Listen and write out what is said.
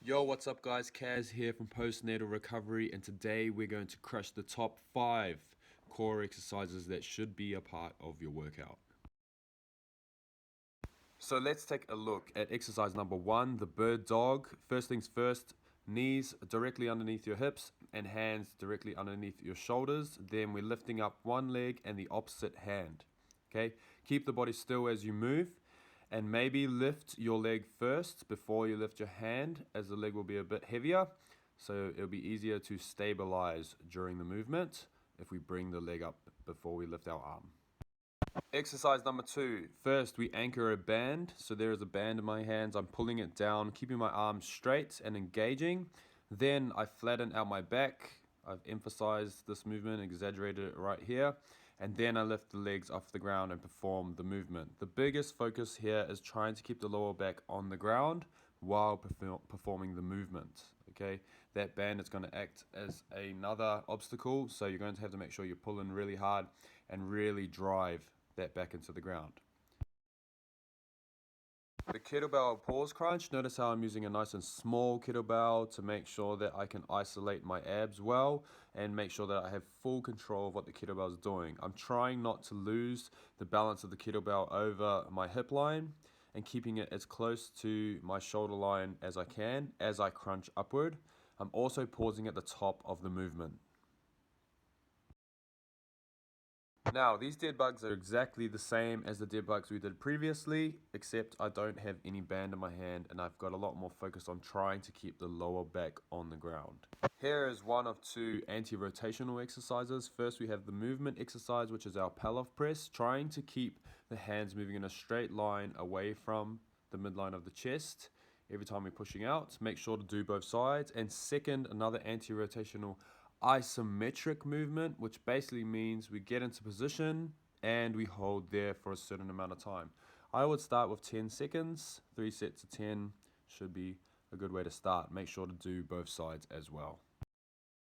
Yo, what's up guys? Kaz here from Postnatal Recovery, and today we're going to crush the top 5 core exercises that should be a part of your workout. So let's take a look at exercise number 1, the bird dog. First things first, knees directly underneath your hips and hands directly underneath your shoulders. Then we're lifting up one leg and the opposite hand. Okay, keep the body still as you move. And maybe lift your leg first before you lift your hand, as the leg will be a bit heavier, so it'll be easier to stabilize during the movement if we bring the leg up before we lift our arm. Exercise number 2. First, we anchor a band. So there is a band in my hands. I'm pulling it down, keeping my arms straight and engaging. Then I flatten out my back. I've emphasized this movement, exaggerated it right here. And then I lift the legs off the ground and perform the movement. The biggest focus here is trying to keep the lower back on the ground while performing the movement. Okay, that band is going to act as another obstacle, so you're going to have to make sure you're pulling really hard and really drive that back into the ground. The kettlebell pause crunch, notice how I'm using a nice and small kettlebell to make sure that I can isolate my abs well and make sure that I have full control of what the kettlebell is doing. I'm trying not to lose the balance of the kettlebell over my hip line and keeping it as close to my shoulder line as I can as I crunch upward. I'm also pausing at the top of the movement. Now, these dead bugs are exactly the same as the dead bugs we did previously, except I don't have any band in my hand and I've got a lot more focus on trying to keep the lower back on the ground. Here is one of 2 anti-rotational exercises. First, we have the movement exercise, which is our Pallof press, trying to keep the hands moving in a straight line away from the midline of the chest. Every time we're pushing out, make sure to do both sides. And second, another anti-rotational isometric movement, which basically means we get into position and we hold there for a certain amount of time. I would start with 10 seconds. 3 sets of 10 should be a good way to start. Make sure to do both sides as well.